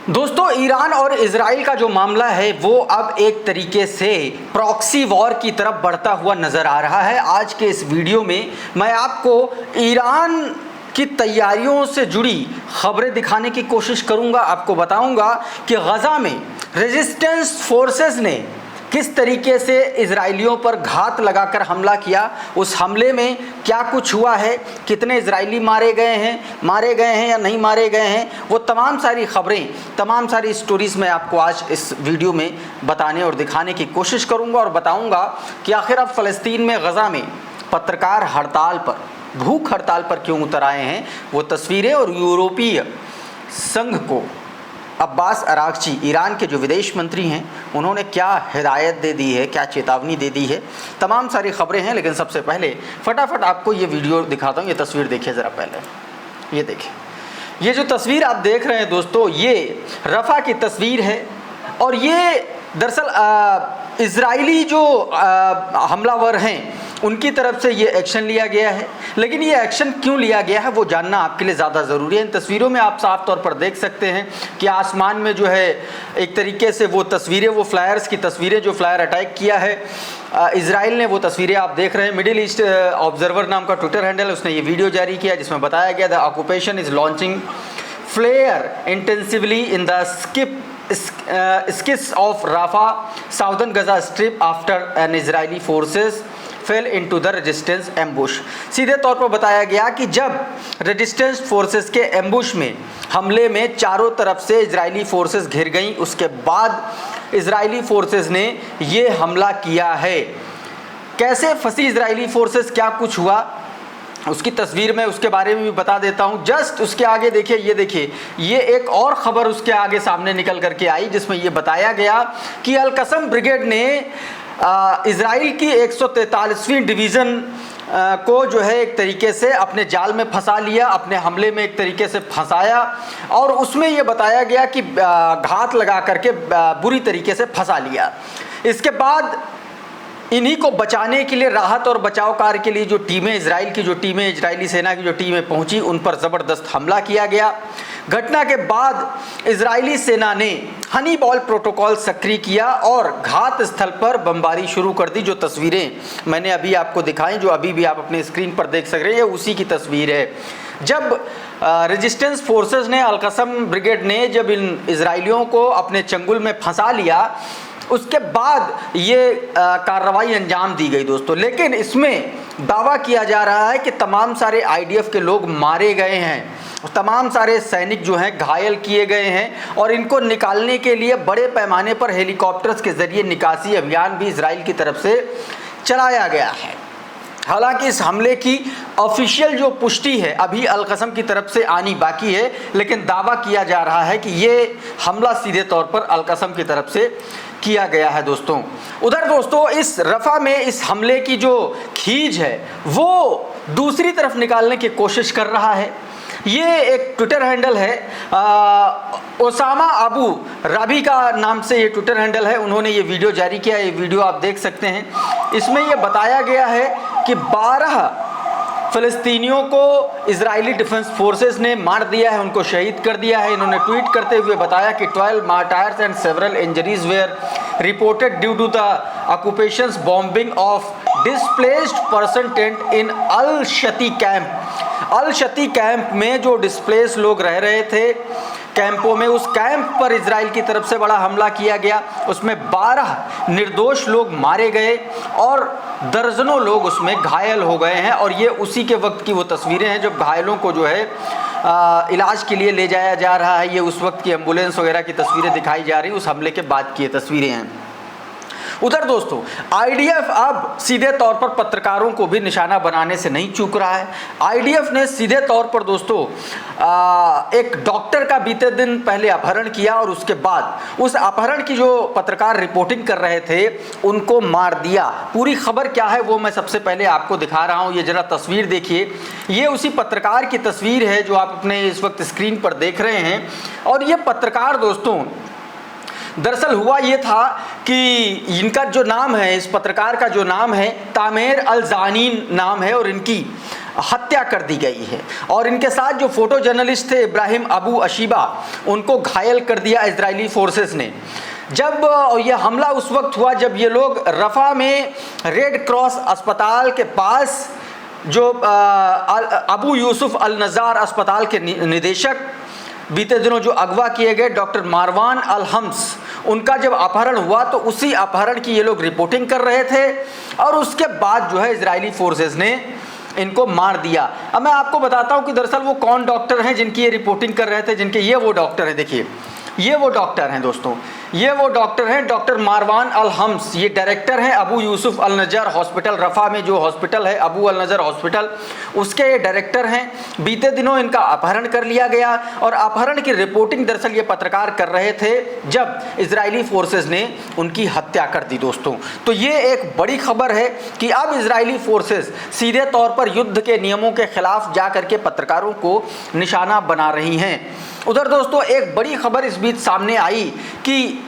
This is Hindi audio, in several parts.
दोस्तों, ईरान और इजराइल का जो मामला है वो अब एक तरीके से प्रॉक्सी वॉर की तरफ बढ़ता हुआ नज़र आ रहा है। आज के इस वीडियो में मैं आपको ईरान की तैयारियों से जुड़ी खबरें दिखाने की कोशिश करूंगा। आपको बताऊंगा कि गज़ा में रेजिस्टेंस फोर्सेस ने किस तरीके से इजराइलियों पर घात लगाकर हमला किया, उस हमले में क्या कुछ हुआ है, कितने इजरायली मारे गए हैं या नहीं मारे गए हैं, वो तमाम सारी खबरें, तमाम सारी स्टोरीज़ मैं आपको आज इस वीडियो में बताने और दिखाने की कोशिश करूंगा और बताऊंगा कि आखिर अब फ़लस्तीन में गज़ा में पत्रकार हड़ताल पर, भूख हड़ताल पर क्यों उतर आए हैं, वो तस्वीरें और यूरोपीय संघ को अब्बास अरागची, ईरान के जो विदेश मंत्री हैं, उन्होंने क्या हिदायत दे दी है, क्या चेतावनी दे दी है, तमाम सारी खबरें हैं। लेकिन सबसे पहले फटाफट आपको ये वीडियो दिखाता हूँ। ये तस्वीर देखिए ज़रा पहले, ये देखिए, ये जो तस्वीर आप देख रहे हैं दोस्तों, ये रफ़ा की तस्वीर है और ये दरअसल इजरायली जो हमलावर हैं उनकी तरफ से ये एक्शन लिया गया है। लेकिन ये एक्शन क्यों लिया गया है वो जानना आपके लिए ज़्यादा ज़रूरी है। इन तस्वीरों में आप साफ तौर पर देख सकते हैं कि आसमान में जो है एक तरीके से वो तस्वीरें, वो फ्लायर्स की तस्वीरें, जो फ्लायर अटैक किया है इजराइल ने, वो तस्वीरें आप देख रहे हैं। मिडिल ईस्ट ऑब्जर्वर नाम का ट्विटर हैंडल, उसने ये वीडियो जारी किया जिसमें बताया गया the occupation is launching flare intensively in the skis of Rafah, southern Gaza Strip after an Israeli forces fail into the resistance ambush. सीधे तौर पर बताया गया कि जब रेजिस्टेंस फोर्सेस के एम्बुश में, हमले में चारों तरफ से इजरायली फोर्सेस घिर गईं, उसके बाद इजरायली फोर्सेस ने ये हमला किया है। कैसे फंसी इजरायली फोर्सेस, क्या कुछ हुआ, उसकी तस्वीर में उसके बारे में भी बता देता हूँ। जस्ट उसके आगे देखिए, ये देखिए, ये एक और ख़बर उसके आगे सामने निकल करके आई जिसमें ये बताया गया कि अल-कसम ब्रिगेड ने इजराइल की 143वीं डिवीज़न को जो है एक तरीके से अपने जाल में फंसा लिया, अपने हमले में एक तरीके से फंसाया और उसमें ये बताया गया कि घात लगा करके बुरी तरीके से फंसा लिया। इसके बाद इन्हीं को बचाने के लिए, राहत और बचाव कार्य के लिए जो टीमें, इजराइल की जो टीमें, इजरायली सेना की जो टीमें पहुंची, उन पर ज़बरदस्त हमला किया गया। घटना के बाद इजरायली सेना ने हनी बॉल प्रोटोकॉल सक्रिय किया और घात स्थल पर बमबारी शुरू कर दी। जो तस्वीरें मैंने अभी आपको दिखाई, जो अभी भी आप अपने स्क्रीन पर देख सक रहे हैं, उसी की तस्वीर है। जब रेजिस्टेंस फोर्सेस ने, अल-कसम ब्रिगेड ने जब इन इजरायलियों को अपने चंगुल में फंसा लिया, उसके बाद ये कार्रवाई अंजाम दी गई दोस्तों। लेकिन इसमें दावा किया जा रहा है कि तमाम सारे आईडीएफ के लोग मारे गए हैं, तमाम सारे सैनिक जो हैं घायल किए गए हैं और इनको निकालने के लिए बड़े पैमाने पर हेलीकॉप्टर्स के ज़रिए निकासी अभियान भी इजराइल की तरफ से चलाया गया है। हालांकि इस हमले की ऑफिशियल जो पुष्टि है अभी अल-कसम की तरफ से आनी बाकी है, लेकिन दावा किया जा रहा है कि ये हमला सीधे तौर पर अल-कसम की तरफ से किया गया है दोस्तों। उधर दोस्तों, इस रफ़ा में इस हमले की जो खींच है वो दूसरी तरफ निकालने की कोशिश कर रहा है। ये एक ट्विटर हैंडल है, ओसामा अबू राबी का नाम से ये ट्विटर हैंडल है, उन्होंने ये वीडियो जारी किया। ये वीडियो आप देख सकते हैं। इसमें ये बताया गया है कि 12 फ़लस्तीनियों को इजरायली डिफेंस फोर्सेस ने मार दिया है, उनको शहीद कर दिया है। इन्होंने ट्वीट करते हुए बताया कि 12 martyrs and several injuries were reported due to the occupation's bombing of displaced person tent in al Shati camp. Al Shati camp में जो डिस्प्लेस लोग रह रहे थे कैंपों में, उस कैंप पर इजराइल की तरफ से बड़ा हमला किया गया। उसमें 12 निर्दोष लोग मारे गए और दर्जनों लोग उसमें घायल हो गए हैं। और ये उसी के वक्त की वो तस्वीरें हैं जब घायलों को जो है इलाज के लिए ले जाया जा रहा है। ये उस वक्त की एम्बुलेंस वगैरह की तस्वीरें दिखाई जा रही, उस हमले के बाद की ये तस्वीरें हैं। उधर दोस्तों, आईडीएफ अब सीधे तौर पर पत्रकारों को भी निशाना बनाने से नहीं चूक रहा है। आईडीएफ ने सीधे तौर पर दोस्तों एक डॉक्टर का बीते दिन पहले अपहरण किया और उसके बाद उस अपहरण की जो पत्रकार रिपोर्टिंग कर रहे थे उनको मार दिया। पूरी खबर क्या है वो मैं सबसे पहले आपको दिखा रहा हूँ। ये जरा तस्वीर देखिए, ये उसी पत्रकार की तस्वीर है जो आप अपने इस वक्त स्क्रीन पर देख रहे हैं। और ये पत्रकार दोस्तों, दरअसल हुआ ये था कि इनका जो नाम है, इस पत्रकार का जो नाम है तामेर अल-जानी नाम है और इनकी हत्या कर दी गई है। और इनके साथ जो फोटो जर्नलिस्ट थे इब्राहिम अबू अशीबा, उनको घायल कर दिया इजरायली फोर्सेस ने। जब यह हमला उस वक्त हुआ जब ये लोग रफ़ा में रेड क्रॉस अस्पताल के पास जो अबू यूसुफ अल नज़ार अस्पताल के निदेशक बीते दिनों जो अगवा किए गए डॉक्टर मारवान अल हम्स, उनका जब अपहरण हुआ तो उसी अपहरण की ये लोग रिपोर्टिंग कर रहे थे और उसके बाद जो है इजरायली फोर्सेस ने इनको मार दिया। अब मैं आपको बताता हूं कि दरअसल वो कौन डॉक्टर हैं जिनकी ये रिपोर्टिंग कर रहे थे, जिनके ये वो डॉक्टर हैं। देखिए ये वो डॉक्टर हैं दोस्तों, ये वो डॉक्टर हैं डॉक्टर मारवान अल हम्स। ये डायरेक्टर हैं अबू यूसुफ अल नज़र हॉस्पिटल, रफ़ा में जो हॉस्पिटल है अबू अल नज़र हॉस्पिटल, उसके ये डायरेक्टर हैं। बीते दिनों इनका अपहरण कर लिया गया और अपहरण की रिपोर्टिंग दरअसल ये पत्रकार कर रहे थे जब इजरायली फोर्सेस ने उनकी हत्या कर दी दोस्तों। तो ये एक बड़ी खबर है कि अब इजरायली फोर्सेस सीधे तौर पर युद्ध के नियमों के खिलाफ जा करके पत्रकारों को निशाना बना रही हैं। उधर दोस्तों एक बड़ी खबर इस बीच सामने आई कि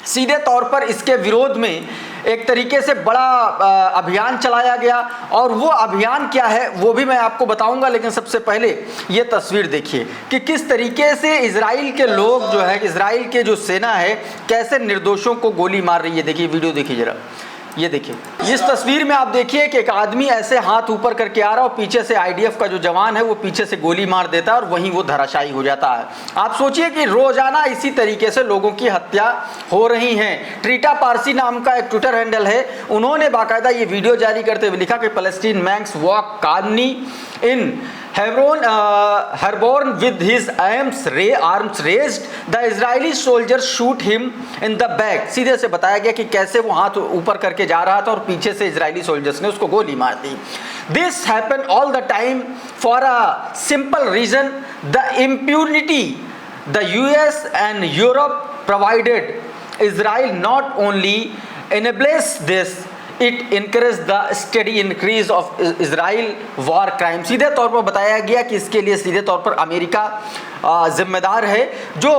सीधे तौर पर इसके विरोध में एक तरीके से बड़ा अभियान चलाया गया और वो अभियान क्या है वो भी मैं आपको बताऊंगा। लेकिन सबसे पहले ये तस्वीर देखिए कि किस तरीके से इजराइल के लोग जो है, इजराइल के जो सेना है कैसे निर्दोषों को गोली मार रही है। देखिए वीडियो देखिए जरा, ये देखिए इस तस्वीर में आप देखिए कि एक आदमी ऐसे हाथ ऊपर करके आ रहा है और पीछे से आईडीएफ का जो जवान है वो पीछे से गोली मार देता है और वहीं वो धराशायी हो जाता है। आप सोचिए कि रोजाना इसी तरीके से लोगों की हत्या हो रही है। ट्रीटा पारसी नाम का एक ट्विटर हैंडल है, उन्होंने बाकायदा ये वीडियो जारी करते हुए लिखा कि पैलेस्टीन मैंक्स वॉक कादनी in Herborn with his arms raised, the Israeli soldiers shoot him in the back। सीधे से बताया गया कि कैसे वो हाथ ऊपर करके जा रहा था और पीछे से इजरायली सोल्जर्स ने उसको गोली मार दी। This happened all the time for a simple reason, the impunity the US and Europe provided Israel not only enables this, it encourage the study increase of Israel war crime. सीधे तौर पर बताया गया कि इसके लिए सीधे तौर पर अमेरिका जिम्मेदार है जो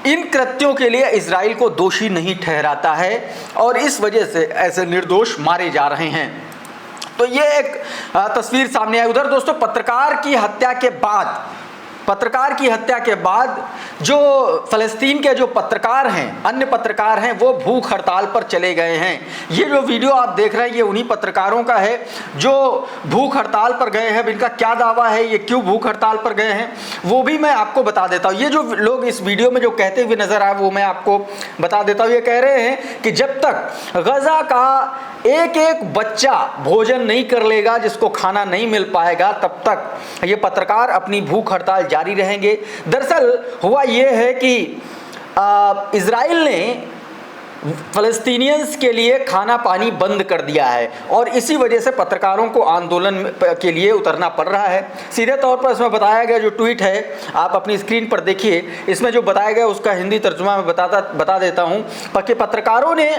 इन कृत्यों के लिए इजराइल को दोषी नहीं ठहराता है और इस वजह से ऐसे निर्दोष मारे जा रहे हैं। तो ये एक तस्वीर सामने आई। उधर दोस्तों पत्रकार की हत्या के बाद जो फ़लस्तीन के जो पत्रकार हैं, अन्य पत्रकार हैं, वो भूख हड़ताल पर चले गए हैं। ये जो वीडियो आप देख रहे हैं ये उन्हीं पत्रकारों का है जो भूख हड़ताल पर गए हैं। इनका क्या दावा है, ये क्यों भूख हड़ताल पर गए हैं, वो भी मैं आपको बता देता हूँ। ये जो लोग इस वीडियो में जो कहते हुए नजर आए वो मैं आपको बता देता हूँ। ये कह रहे हैं कि जब तक गजा का एक एक बच्चा भोजन नहीं कर लेगा, जिसको खाना नहीं मिल पाएगा, तब तक ये पत्रकार अपनी भूख हड़ताल जारी रहेंगे। दरअसल हुआ ये है कि इजराइल ने फ़लस्तीनियंस के लिए खाना पानी बंद कर दिया है और इसी वजह से पत्रकारों को आंदोलन के लिए उतरना पड़ रहा है। सीधे तौर पर इसमें बताया गया जो ट्वीट है आप अपनी स्क्रीन पर देखिए, इसमें जो बताया गया उसका हिंदी तर्जुमा मैं बता देता हूँ। पत्रकारों ने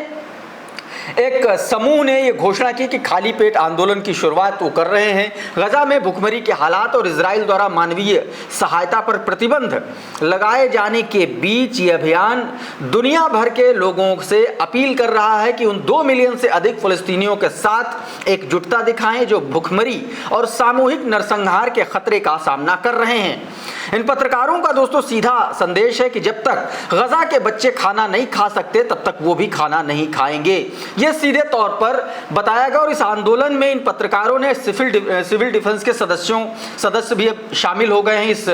एक समूह ने ये घोषणा की कि खाली पेट आंदोलन की शुरुआत वो कर रहे हैं। गजा में भुखमरी के हालात और इजराइल द्वारा मानवीय सहायता पर प्रतिबंध लगाए जाने के बीच ये अभियान दुनिया भर के लोगों से अपील कर रहा है कि उन 2 मिलियन से अधिक फ़लस्तीनियों के साथ एकजुटता दिखाएं जो भुखमरी और सामूहिक नरसंहार के खतरे का सामना कर रहे हैं। इन पत्रकारों का दोस्तों सीधा संदेश है कि जब तक गजा के बच्चे खाना नहीं खा सकते तब तक वो भी खाना नहीं खाएंगे। ये सीधे तौर पर बताया गया और इस आंदोलन में इन पत्रकारों ने सिविल डिफेंस के सदस्य भी शामिल हो गए हैं। इस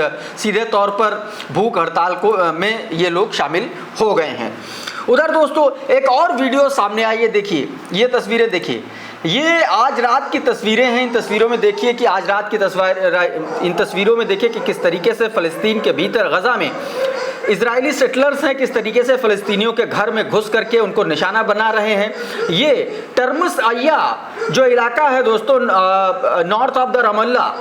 सीधे तौर पर भूख हड़ताल में ये लोग शामिल हो गए हैं। उधर दोस्तों एक और वीडियो सामने आई है, देखिए ये तस्वीरें देखिए, ये आज रात की तस्वीरें हैं। इन तस्वीरों में देखिए कि आज रात की इन तस्वीरों में देखिए कि किस तरीके से फ़लस्तीन के भीतर गजा में इजरायली सेटलर्स हैं किस तरीके से फ़लस्तीनियों के घर में घुस करके उनको निशाना बना रहे हैं। ये टर्मस आया जो इलाका है दोस्तों north of the Ramallah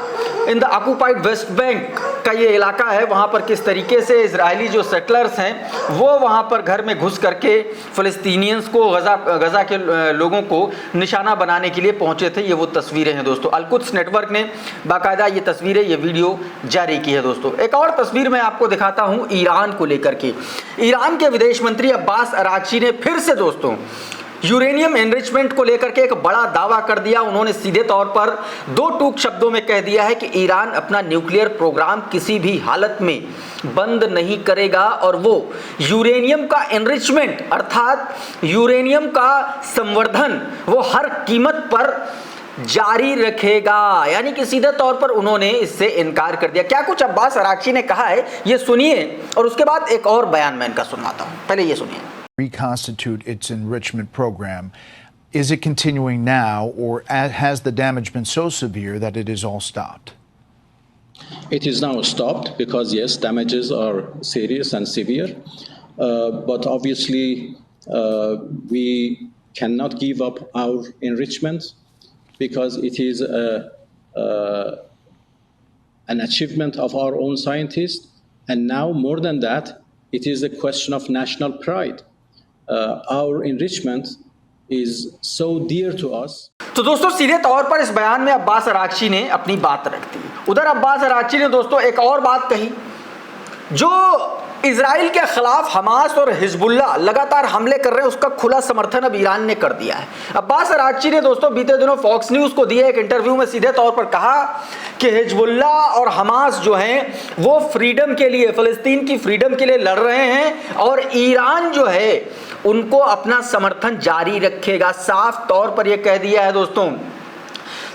in the occupied West Bank का ये इलाका है, वहाँ पर किस तरीके से इजरायली जो सेटलर्स हैं वो वहाँ पर घर में घुस करके फ़लस्तीनियंस को गजा के लोगों को निशाना बनाने के लिए पहुँचे थे। ये वो तस्वीरें हैं दोस्तों। अल-कुद्स नेटवर्क ने बाकायदा ये तस्वीरें, ये वीडियो जारी की है दोस्तों। एक और तस्वीर मैं आपको दिखाता हूँ ईरान को लेकर के। ईरान के विदेश मंत्री अब्बास अरागची ने फिर से दोस्तों यूरेनियम एनरिचमेंट को लेकर के एक बड़ा दावा कर दिया। उन्होंने सीधे तौर पर दो टूक शब्दों में कह दिया है कि ईरान अपना न्यूक्लियर प्रोग्राम किसी भी हालत में बंद नहीं करेगा और वो यूरेनियम का एनरिचमेंट अर्थात यूरेनियम का संवर्धन वो हर कीमत पर जारी रखेगा। यानी कि सीधे तौर पर उन्होंने इससे इनकार कर दिया। क्या कुछ अब्बास अरागची ने कहा है ये सुनिए और उसके बाद एक और बयान मैं इनका सुनाता हूं। पहले ये सुनिए। Reconstitute its enrichment program. Is it continuing now, or has the damage been so severe that it is all stopped? It is now stopped because, yes, damages are serious and severe. But obviously, we cannot give up our enrichment because it is an achievement of our own scientists. And now, more than that, it is a question of national pride. Our enrichment is so dear to us. तो दोस्तों सीधे तौर पर इस बयान में अब्बास अरागची ने अपनी बात रख दी। उधर अब्बास अरागची ने दोस्तों एक और बात कही, जो इजराइल के खिलाफ हमास और हिजबुल्लाह लगातार हमले कर रहे हैं उसका खुला समर्थन अब ईरान ने कर दिया है। अब्बास अरागची ने दोस्तों बीते दिनों फॉक्स न्यूज को दिए एक इंटरव्यू में सीधे तौर पर कहा कि हिजबुल्लाह और हमास जो हैं वो फ्रीडम के लिए, फिलिस्तीन की फ्रीडम के लिए लड़ रहे हैं और ईरान जो है उनको अपना समर्थन जारी रखेगा। साफ तौर पर यह कह दिया है दोस्तों।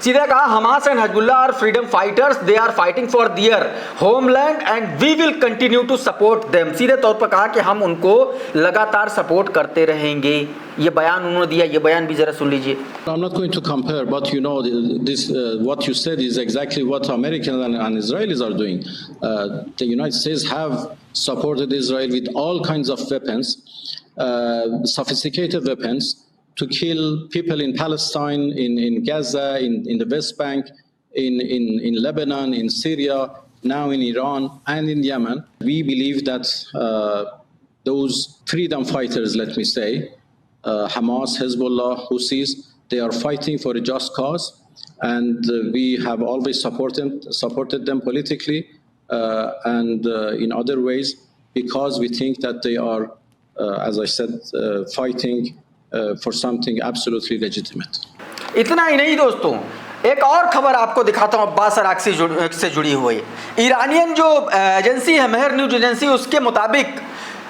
सीधे कहा Hamas and Hezbollah are freedom fighters, they are fighting for their homeland and we will continue to support them. सीधे तौर पर कहा कि हम उनको लगातार सपोर्ट करते रहेंगे। ये बयान उन्होंने दिया, ये बयान भी जरा सुन लीजिए। I'm not going to compare, but you know this. What you said is exactly what Americans and Israelis are doing. The United States have supported Israel with all kinds of weapons, sophisticated weapons, to kill people in Palestine, in Gaza, in the West Bank, in Lebanon, in Syria, now in Iran, and in Yemen. We believe that those freedom fighters, let me say, Hamas, Hezbollah, Houthis, they are fighting for a just cause, and we have always supported them politically and in other ways because we think that they are, as I said, fighting for something absolutely legitimate. इतना ही नहीं दोस्तों, एक और खबर आपको दिखाता हूं अब्बास अरागची से जुड़ी हुई। ईरानियन जो एजेंसी है मेहर न्यूज एजेंसी, उसके मुताबिक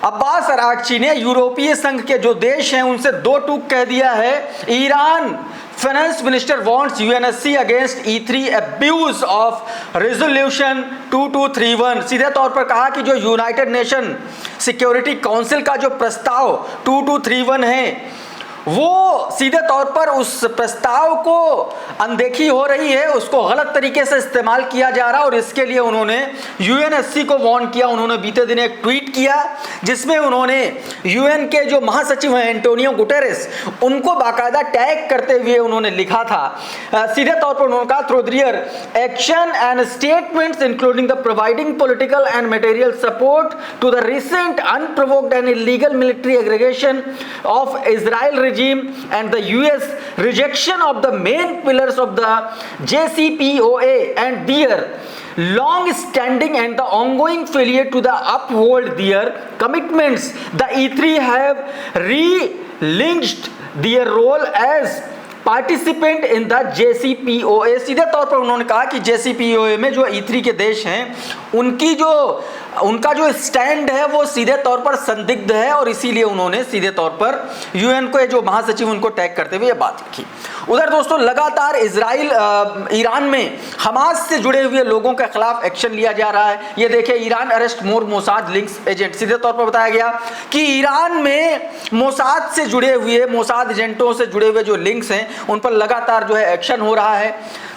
अब्बास अरागची ने यूरोपीय संघ के जो देश हैं उनसे दो टूक कह दिया है। Iran finance minister wants UNSC against E3 abuse of resolution 2231। सीधे तौर पर कहा कि जो यूनाइटेड नेशन सिक्योरिटी काउंसिल का जो प्रस्ताव 2231 है वो सीधे तौर पर उस प्रस्ताव को अनदेखी हो रही है, उसको गलत तरीके से इस्तेमाल किया जा रहा है और इसके लिए उन्होंने यूएनएससी को वार्न किया। उन्होंने बीते दिन एक ट्वीट किया जिसमें उन्होंने यूएन के जो महासचिव हैं एंटोनियो गुटेरेस उनको बाकायदा टैग करते हुए उन्होंने लिखा था। सीधे तौर पर उन्होंने कहा through their action and statements including the providing political and material support to the recent unprovoked and illegal military aggregation of Israel and the US rejection of the main pillars of the JCPOA and their long-standing and the ongoing failure to the uphold their commitments, the E3 have relinked their role as participant in the JCPOA। सीधे तौर पर उन्होंने कहा कि JCPOA में जो E3 के देश हैं उनका जो स्टैंड है वो सीधे तौर पर संदिग्ध है और इसीलिए उन्होंने सीधे तौर पर यूएन को जो महासचिव उनको टैग करते हुए ये बात रखी। उधर दोस्तों लगातार ईरान में हमास से जुड़े हुए लोगों के खिलाफ एक्शन लिया जा रहा है। ये देखिए ईरान अरेस्ट मोर मोसाद लिंक्स एजेंट। सीधे तौर पर बताया गया कि ईरान में मोसाद से जुड़े हुए मोसाद एजेंटों से जुड़े हुए जो लिंक्स हैं उन पर लगातार जो है एक्शन हो रहा है।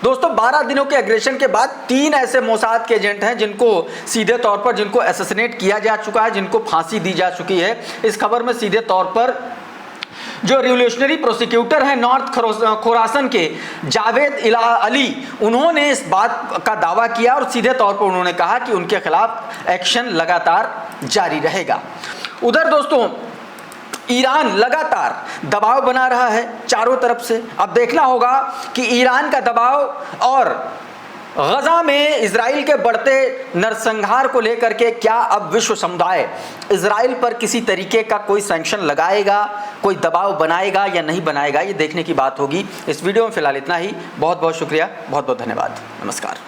दोस्तों 12 दिनों के एग्रेशन के बाद 3 ऐसे मोसाद के एजेंट हैं जिनको सीधे तौर पर जिनको असैसिनेट किया जा चुका है, जिनको फांसी दी जा चुकी है। इस खबर में सीधे तौर पर जो रिवोल्यूशनरी प्रोसिक्यूटर हैं नॉर्थ खोरासन के जावेद अली, उन्होंने इस बात का दावा किया और सीधे तौर पर उन्होंने कहा कि उनके खिलाफ एक्शन लगातार जारी रहेगा। उधर दोस्तों ईरान लगातार दबाव बना रहा है चारों तरफ से। अब देखना होगा कि ईरान का दबाव और गजा में इजराइल के बढ़ते नरसंहार को लेकर के क्या अब विश्व समुदाय इजराइल पर किसी तरीके का कोई सैंक्शन लगाएगा, कोई दबाव बनाएगा या नहीं बनाएगा, ये देखने की बात होगी। इस वीडियो में फिलहाल इतना ही। बहुत बहुत शुक्रिया, बहुत बहुत धन्यवाद, नमस्कार।